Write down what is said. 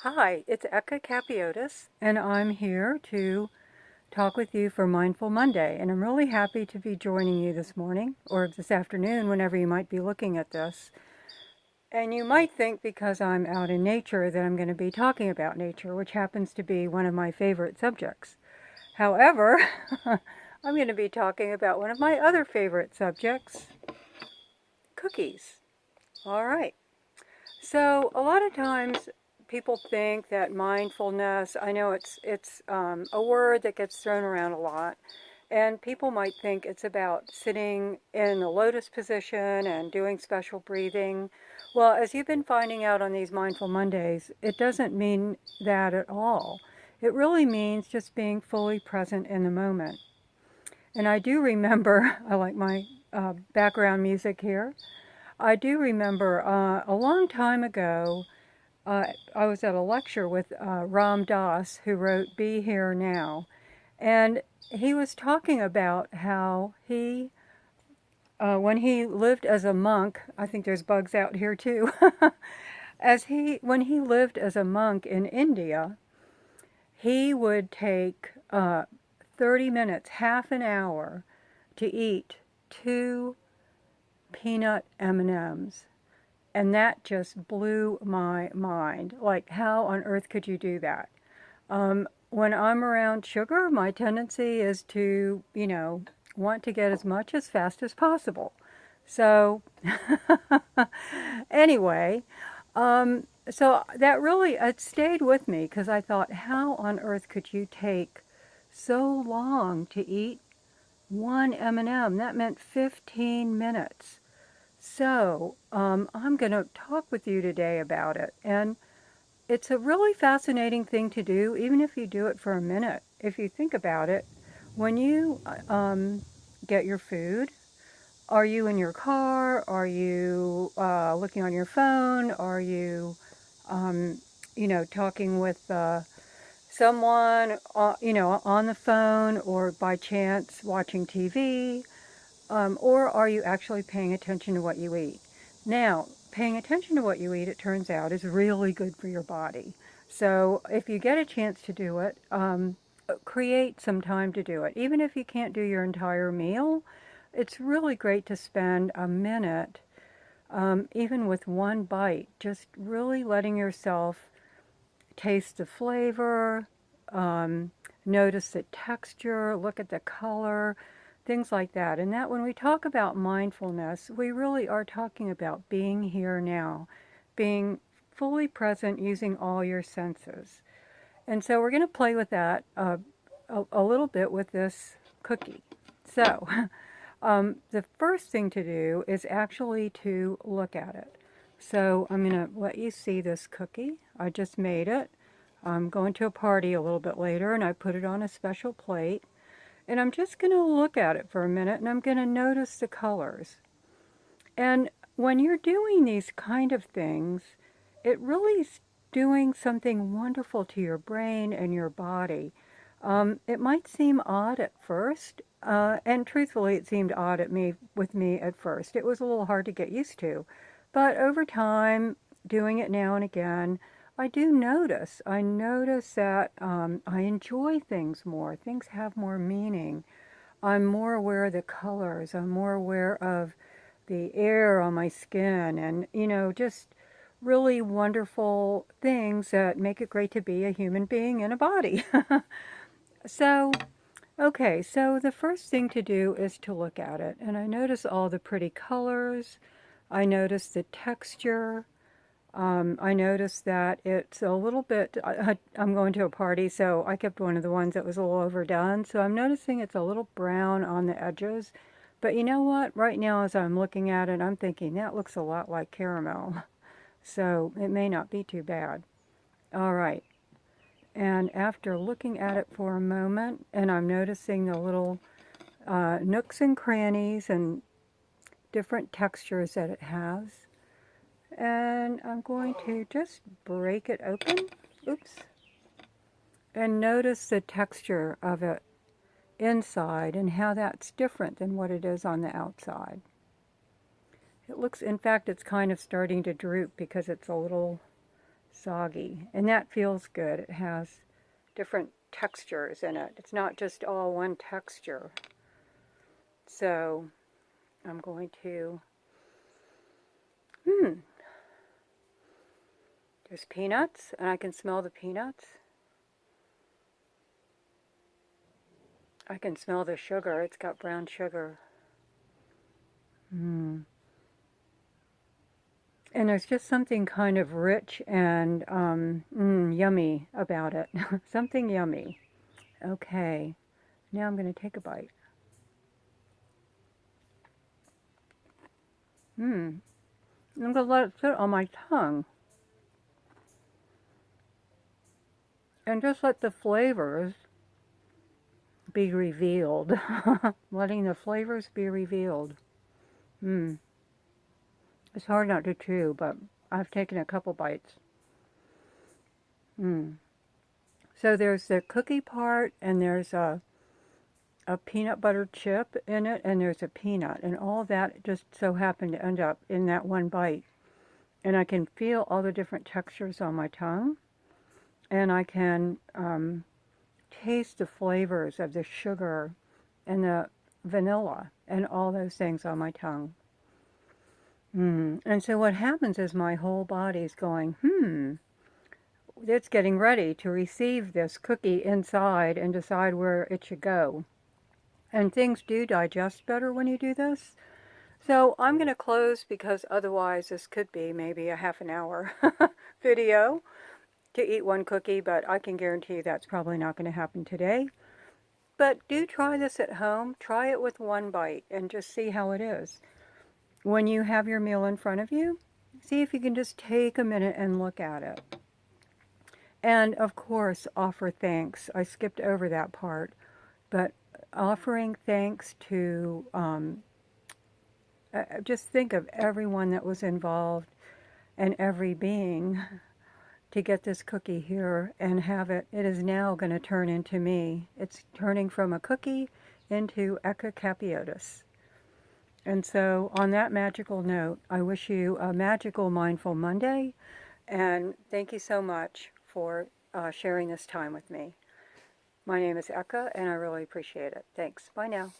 Hi, it's Eka Kapiotis, and I'm here to talk with you for Mindful Monday. And I'm really happy to be joining you this morning, or this afternoon, whenever you might be looking at this. And you might think because I'm out in nature that I'm going to be talking about nature, which happens to be one of my favorite subjects. However, I'm going to be talking about one of my other favorite subjects, cookies. All right. So a lot of times people think that mindfulness, I know it's a word that gets thrown around a lot, and people might think it's about sitting in the lotus position and doing special breathing. Well, as you've been finding out on these Mindful Mondays, it doesn't mean that at all. It really means just being fully present in the moment. And I do remember, I like my background music here. I do remember a long time ago, I was at a lecture with Ram Dass, who wrote Be Here Now. And he was talking about how when he lived as a monk, I think there's bugs out here too, when he lived as a monk in India, he would take 30 minutes, half an hour, to eat 2 peanut M&Ms. And that just blew my mind. Like, how on earth could you do that? When I'm around sugar, my tendency is to, want to get as much as fast as possible. So, anyway, so that really, it stayed with me because I thought, how on earth could you take so long to eat one M&M? That meant 15 minutes. So, I'm going to talk with you today about it. And it's a really fascinating thing to do, even if you do it for a minute. If you think about it, when you get your food, are you in your car? Are you looking on your phone? Are you, talking with someone, on the phone, or by chance watching TV? Or are you actually paying attention to what you eat? Now, paying attention to what you eat, it turns out, is really good for your body. So if you get a chance to do it, create some time to do it. Even if you can't do your entire meal, it's really great to spend a minute, even with one bite, just really letting yourself taste the flavor, notice the texture, look at the color, things like that. And that when we talk about mindfulness, we really are talking about being here now, being fully present using all your senses. And so we're going to play with that a little bit with this cookie. So the first thing to do is actually to look at it. So I'm going to let you see this cookie. I just made it. I'm going to a party a little bit later, and I put it on a special plate. And I'm just going to look at it for a minute, and I'm going to notice the colors. And when you're doing these kind of things, it really is doing something wonderful to your brain and your body. It might seem odd at first, and truthfully, it seemed odd with me at first. It was a little hard to get used to. But over time, doing it now and again, I do notice. I notice that I enjoy things more. Things have more meaning. I'm more aware of the colors. I'm more aware of the air on my skin and, just really wonderful things that make it great to be a human being in a body. So, okay, so the first thing to do is to look at it. And I notice all the pretty colors. I notice the texture. I noticed that it's a little bit, I'm going to a party, so I kept one of the ones that was a little overdone. So I'm noticing it's a little brown on the edges. But you know what? Right now as I'm looking at it, I'm thinking that looks a lot like caramel. So it may not be too bad. All right. And after looking at it for a moment, and I'm noticing the little nooks and crannies and different textures that it has, and I'm going to just break it open, oops, and notice the texture of it inside and how that's different than what it is on the outside. It looks, in fact, it's kind of starting to droop because it's a little soggy. And that feels good. It has different textures in it. It's not just all one texture. So I'm going to, there's peanuts, and I can smell the peanuts. I can smell the sugar. It's got brown sugar. And there's just something kind of rich and yummy about it. Something yummy. Okay, now I'm going to take a bite. I'm going to let it sit on my tongue. And just let the flavors be revealed. Letting the flavors be revealed. It's hard not to chew, but I've taken a couple bites. So there's the cookie part, and there's a peanut butter chip in it, and there's a peanut, and all of that just so happened to end up in that one bite. And I can feel all the different textures on my tongue, and I can taste the flavors of the sugar and the vanilla and all those things on my tongue. And so what happens is my whole body's going, it's getting ready to receive this cookie inside and decide where it should go. And things do digest better when you do this. So I'm going to close because otherwise this could be maybe a half an hour video to eat one cookie, but I can guarantee that's probably not going to happen today. But do try this at home. Try it with one bite and just see how it is. When you have your meal in front of you, see if you can just take a minute and look at it. And of course, offer thanks. I skipped over that part. But offering thanks to, just think of everyone that was involved and every being to get this cookie here and have it. It is now going to turn into me. It's turning from a cookie into Eka Kapiotis. And so on that magical note, I wish you a magical Mindful Monday, and thank you so much for sharing this time with me. My name is Eka, and I really appreciate it. Thanks. Bye now.